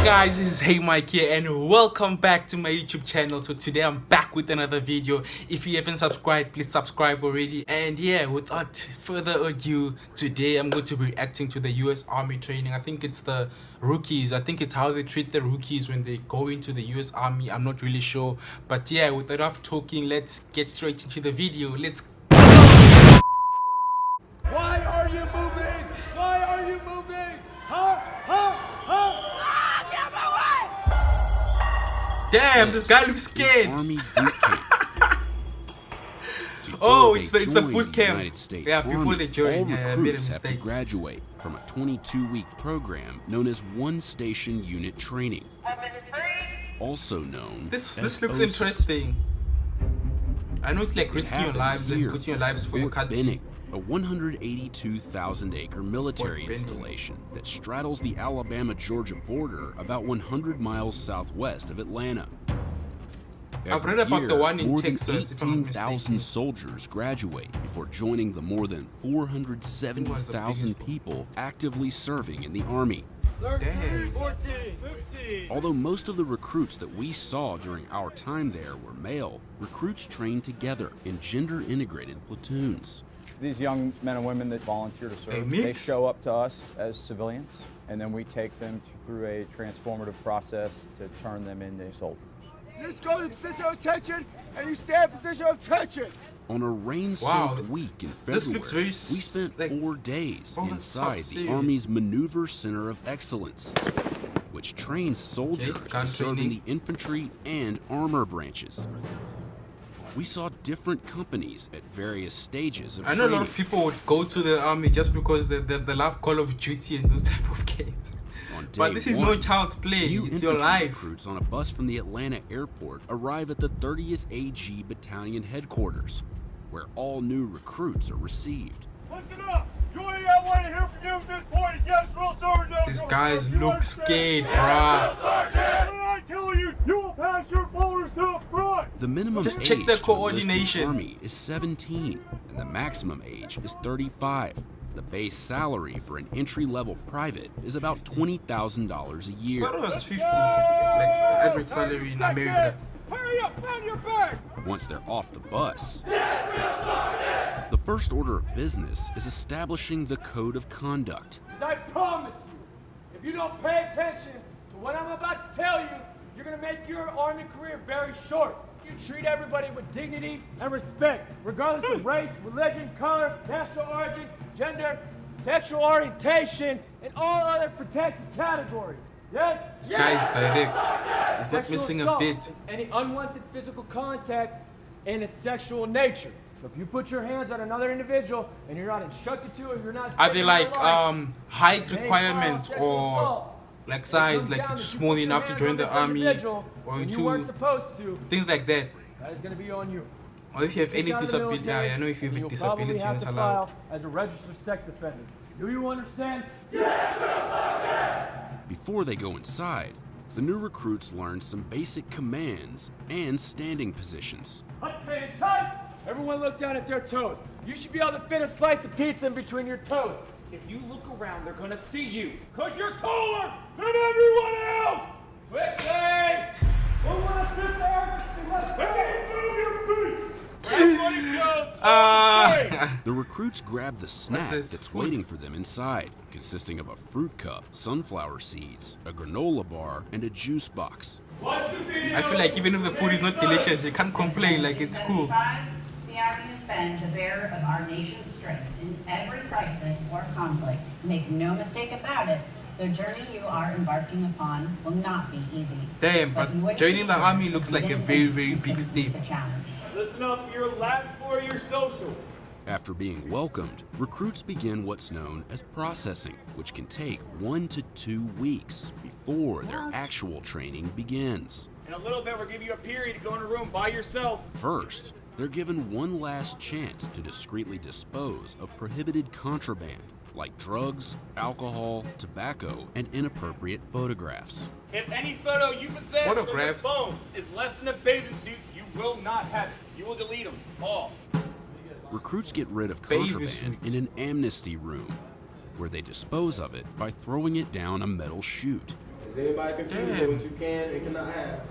guys, this is Hey Mike here and welcome back to my YouTube channel. So today I'm back with another video. If you haven't subscribed, please subscribe already. And yeah, without further ado, today I'm going to be reacting to the US Army training. I think it's the rookies. I think it's how they treat the rookies when they go into the US Army. I'm not really sure. But yeah, without enough talking, let's get straight into the video. Let's Why are you moving? Why are you moving? Huh? Damn, this guy looks scared. Army boot camp. Oh, it's the boot camp. United States Yeah, before Army, they join. all Yeah, I made a recruits have to mistake. graduate from a 22-week program known as One Station Unit Training, also known This as looks OSUT. interesting. I know it's like risking your Happens lives and here putting your lives for your Fort country. Benning, a 182,000-acre military Benning. installation that straddles the Alabama-Georgia border about 100 miles southwest of Atlanta. I've Every read about the year, one in more than Texas, if I'm not 18,000 mistaken. soldiers graduate before joining the more than 470,000 people actively serving in the Army. 13, 14, 15. Although most of the recruits that we saw during our time there were male, recruits trained together in gender-integrated platoons. These young men and women that volunteer to serve, mix. they show up to us as civilians, and then we take them through a transformative process to turn them into soldiers. You just go to position of attention and you stay in position of attention. On a rain-soaked Wow, week in this February, looks very we spent like- 4 days Oh, that's inside top the secret. Army's Maneuver Center of Excellence, which trains soldiers gun to serve in training. the infantry and armor branches. We saw different companies at various stages of I know a lot training. of people would go to the army just because they love Call of Duty and those type of games. On day But this is no one, child's play. new It's your infantry life. recruits on a bus from the Atlanta airport arrive at the 30th AG Battalion headquarters, where all new recruits are received. Listen up. You ain't got one to hear from you at this point. It's yes, drill sergeant. No, These no, guys you look understand? scared, Yes, bruh. drill sergeant. When I tell you, you will pass your folders to the front. The minimum Just age check the to enlist in the coordination. Army is 17, and the maximum age is 35. The base salary for an entry-level private is about $20,000 a year. What was 50? Like average salary in America. Hurry up, find your bag. Once they're off the bus, the first order of business is establishing the code of conduct. Because I promise you, if you don't pay attention to what I'm about to tell you, you're going to make your Army career very short. You treat everybody with dignity and respect, regardless of race, religion, color, national origin, gender, sexual orientation, and all other protected categories. Yes? This guy's direct. He's not Sexual missing a assault bit. is any unwanted physical contact in a sexual nature. So if you put your hands on another individual and you're not instructed to, or you're not Are safe they in like your life, height may file requirements sexual or assault. like It size, comes like down it's to you small put your enough to hands join on the this army individual or when you weren't into supposed to, things like that? that is going to be on you. Or if you have Get any out of the disability, yeah, military, I know if you have and a you'll disability, probably have it's to allowed. file as a registered sex offender. Do you understand? Before they go inside, the new recruits learn some basic commands and standing positions. Untrained tight. Everyone look down at their toes. You should be able to fit a slice of pizza in between your toes. If you look around, they're gonna see you. Cause you're taller than everyone else! Quickly! Who wants to sit there? Move your feet! Everybody go! The recruits grab the snack this? that's Food? waiting for them inside, consisting of a fruit cup, sunflower seeds, a granola bar, and a juice box. Watch the video! I feel like even if the food is not delicious, you can't complain, like it's cool. The Army has been the bearer of our nation's strength in every crisis or conflict. Make no mistake about it, the journey you are embarking upon will not be easy. Damn, but you wouldn't joining the be army here looks if like you a didn't very, think very you big could step. meet the challenge. Listen up, your last 4 year social. After being welcomed, recruits begin what's known as processing, which can take 1 to 2 weeks before their actual training begins. In a little bit, we're giving you a period to go in a room by yourself. First, they're given one last chance to discreetly dispose of prohibited contraband, like drugs, alcohol, tobacco, and inappropriate photographs. If any photo you possess on your Photographs? phone is less than a bathing suit, you will not have it. You will delete them all. Recruits get rid of Baby contraband suits. in an amnesty room, where they dispose of it by throwing it down a metal chute. everybody confused with what you can and cannot have.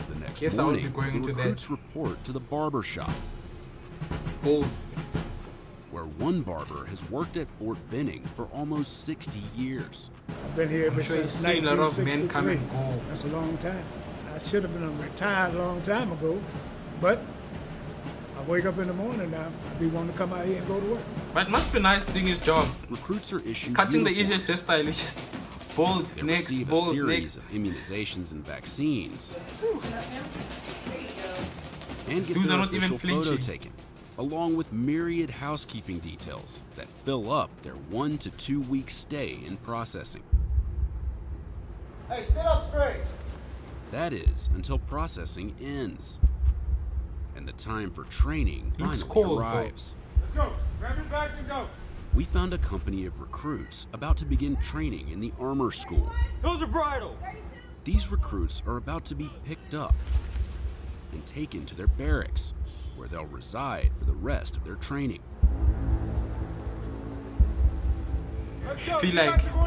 The next Yes, I would be morning, going the into that. recruits report to the barber shop, Oh, where one barber has worked at Fort Benning for almost 60 years. I've been here ever I'm sure you've since seen a lot of men come 1963. and go. That's a long time. I should have been retired a long time ago, but I wake up in the morning now. I be wanting to come out here and go to work. But it must be nice doing his job. Recruits are issued Cutting the uniforms. easiest hairstyle is just bald They next, receive a bald series next. of immunizations and vaccines, and get dudes their are not even official photo flinching. taken, along with myriad housekeeping details that fill up their 1 to 2 week stay in processing. Hey, sit up straight. That is until processing ends, and the time for training Looks finally cold, though. arrives. Let's go. Grab your bags and go. We found a company of recruits about to begin training in the armor school. Those are bridle. These recruits are about to be picked up and taken to their barracks, where they'll reside for the rest of their training. I feel like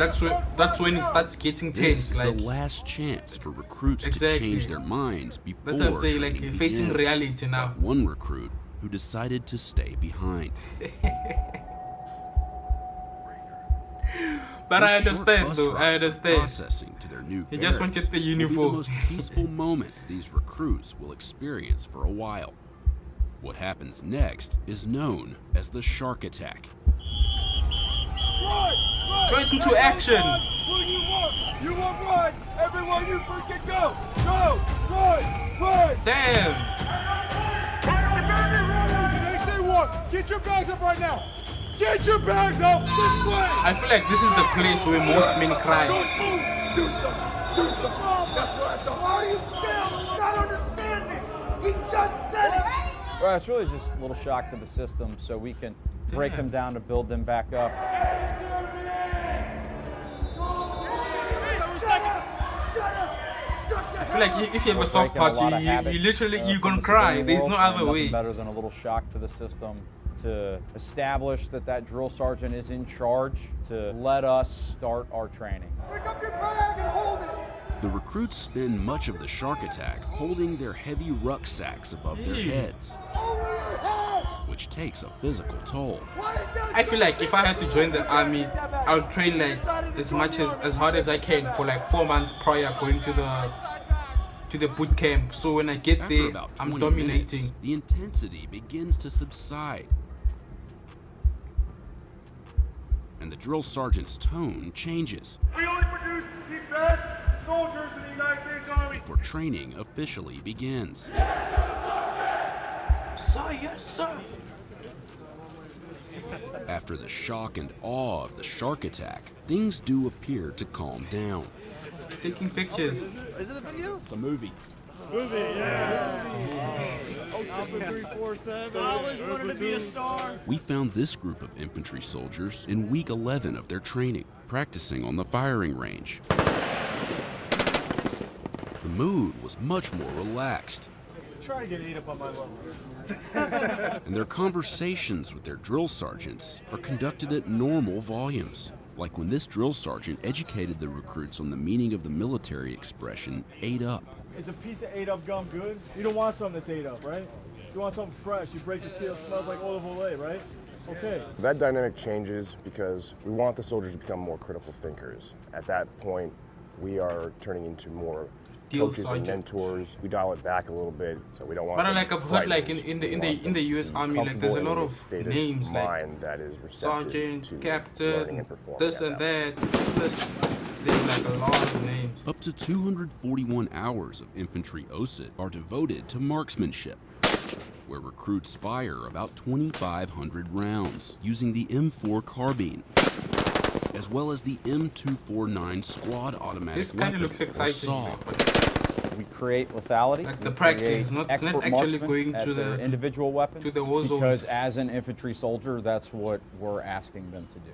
that's when it starts getting This tense. is Like the last chance for recruits Exactly. to change their minds before that's what I'm saying. Like training you're facing begins. reality now. Like one recruit who decided to stay behind. But I This short understand bus though. ride I understand. Processing to their new He just barracks wanted the will be uniform. the most peaceful moments these recruits will experience for a while. What happens next is known as the shark attack. Run! Run! Straight into Everyone action. run! Who you want? You want run! Everyone, you freaking go! Go! Run! Run! Damn. Did they say what? Get your bags up right now. Get your bags up. This way! I feel like this is the place where most men cry. Don't move! Do something! Do something! That's what I thought. Why are you still not understanding? He just said it! Well, it's really just a little shock to the system so we can break them down to build them back up. I feel like if you have a soft touch, you literally you're gonna cry. There's no other way. Better than a little shock to the system to establish that that drill sergeant is in charge to let us start our training. Pick up your bag and hold it! The recruits spend much of the shark attack holding their heavy rucksacks above their heads, Over your head! which takes a physical toll. I feel like if I had to join the army, I would train like as hard as I can for like 4 months prior going to the boot camp. So when I get After there, about I'm 20 dominating. minutes, the intensity begins to subside, and the drill sergeant's tone changes We only produce the best soldiers in the United States Army. before training officially begins. Sir, yes, sir. After the shock and awe of the shark attack, things do appear to calm down. Taking pictures. It's a movie. We found this group of infantry soldiers in week 11 of their training, practicing on the firing range. The mood was much more relaxed, Try to get 8 up on my level. and their conversations with their drill sergeants are conducted at normal volumes, like when this drill sergeant educated the recruits on the meaning of the military expression, 8 up. Is a piece of 8 up gum good? You don't want something that's 8 up, right? You want something fresh. You break the seal, it smells like olive oil, right? Okay. That dynamic changes because we want the soldiers to become more critical thinkers. At that point, we are turning into more Deal coaches and sergeant. mentors. We dial it back a little bit, so we don't want. But them like I've heard, like frightened. in We want them the to US be Army, like there's a comfortable lot in of state names like mind that is receptive sergeant, to learning captain, and performing this at and that. There's like a lot of names. Up to 241 hours of infantry OSIT are devoted to marksmanship, where recruits fire about 2,500 rounds using the M4 carbine, as well as the M249 squad automatic This kind of weapon, looks or exciting. SAW. We create lethality. Like we the practice, create not expert actually marksmen going at to their the- individual weapon. to the war zones. Because as an infantry soldier, that's what we're asking them to do.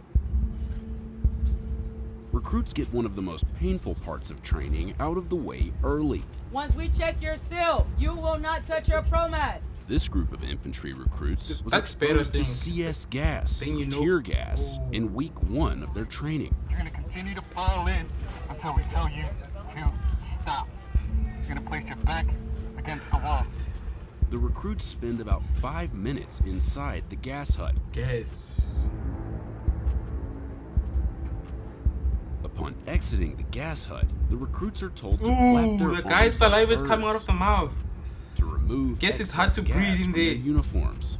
Recruits get one of the most painful parts of training out of the way early. Once we check your seal, you will not touch your pro mat. This group of infantry recruits was That's better exposed to thing. CS gas, Then you know- tear gas, Oh. in week 1 of their training. You're going to Continue to pile in until we tell you to stop. You're gonna place your back against the wall. The recruits spend about 5 minutes inside the gas hut. Yes. Upon exiting the gas hut, the recruits are told to clap their Ooh, the guy's arms like saliva is coming out birds of the mouth. to remove Guess it's hard to excess breathe gas in from there. their uniforms.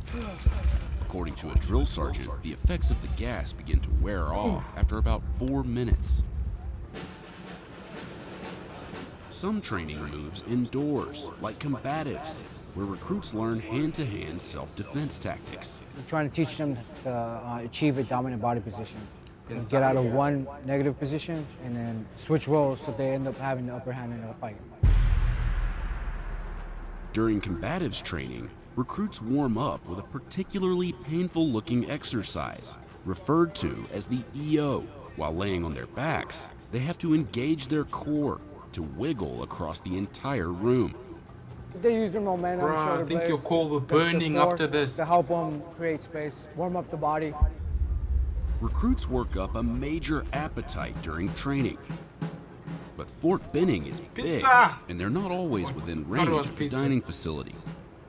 According to a drill sergeant, the effects of the gas begin to wear off after about 4 minutes. Some training moves indoors, like combatives, where recruits learn hand-to-hand self-defense tactics. We're trying to teach them to achieve a dominant body position. Get out of one negative position and then switch roles so they end up having the upper hand in the fight. During combatives training, recruits warm up with a particularly painful-looking exercise, referred to as the EO. While laying on their backs, they have to engage their core to wiggle across the entire room. They use their momentum, Bruh, shoulder I think blades, your core will the burning floor after this. to help them create space, warm up the body. Recruits work up a major appetite during training. But Fort Benning is big, Pizza! and they're not always within Thought it range was of the pizza. dining facility.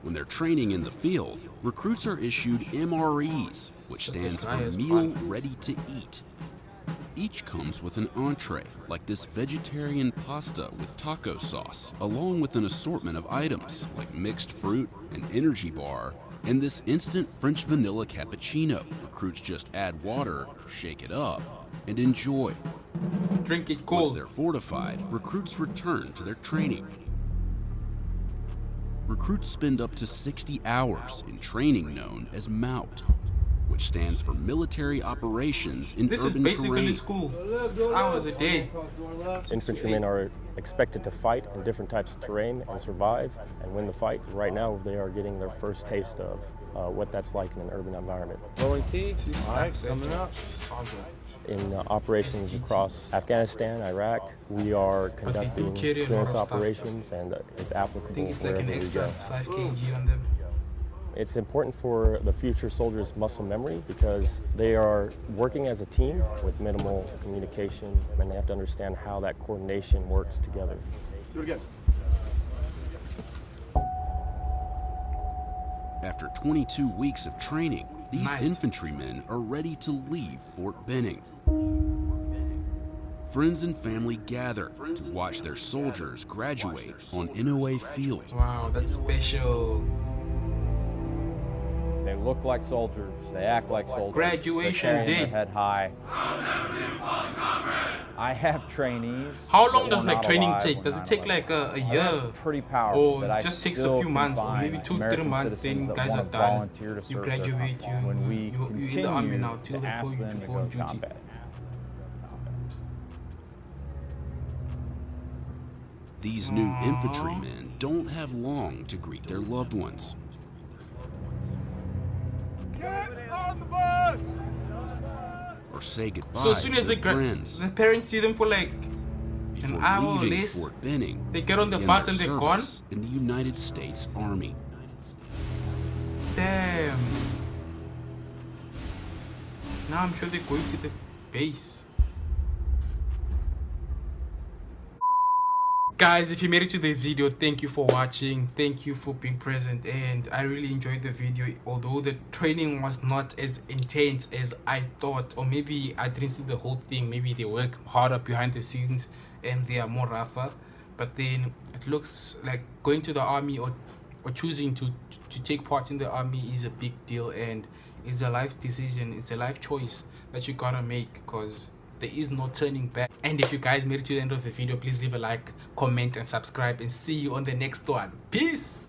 When they're training in the field, recruits are issued MREs, which Just stands as for high as Meal fun. Ready to Eat. Each comes with an entree, like this vegetarian pasta with taco sauce, along with an assortment of items like mixed fruit, an energy bar, and this instant French vanilla cappuccino. Recruits just add water, shake it up, and enjoy. Drink it Once cold. they're fortified, recruits return to their training. Recruits spend up to 60 hours in training known as MOUT, which stands for Military Operations in This Urban is basically Terrain. school. 6 hours a day. Infantrymen are expected to fight in different types of terrain and survive and win the fight. Right now, they are getting their first taste of what that's like in an urban environment. Rolling T. All right, coming up. In operations across Afghanistan, Iraq, we are conducting carry a lot clearance of stuff. operations, and it's I applicable think it's like wherever an we extra go. 5 kg on them. It's important for the future soldiers' muscle memory because they are working as a team with minimal communication, and they have to understand how that coordination works together. Do it again. After 22 weeks of training, these Nice. infantrymen are ready to leave Fort Benning. Friends and family gather to watch their soldiers graduate on Inouye Field. Wow, that's special. They look like soldiers. They act like soldiers. Graduation They're carrying day. their head high. I have trainees. How long that does were like not training alive take? when Does it take 9/11 like a happened. year? That's pretty powerful. Or that I just takes a still few months, or can maybe find 2-3 American months, citizens then that guys are wanna done. volunteer to You serve their graduate, country. When we you're in the army now till to before ask you them to go go on to duty. combat. These new infantrymen don't have long to greet their loved ones. Get on the bus! Or say goodbye So as soon to as their friends the parents see them for like before an hour or leaving less, Fort Benning. they get on the begin bus their and they're gone? service in the United States Army. Damn. Now I'm sure they're going to the base. Guys, if you made it to the video, thank you for watching, thank you for being present, and I really enjoyed the video. Although the training was not as intense as I thought, or maybe I didn't see the whole thing, maybe they work harder behind the scenes and they are more rougher, but then it looks like going to the army or choosing to take part in the army is a big deal, and it's a life decision, it's a life choice that you gotta make, because there is no turning back. And if you guys made it to the end of the video, please leave a like, comment and subscribe, and see you on the next one. Peace.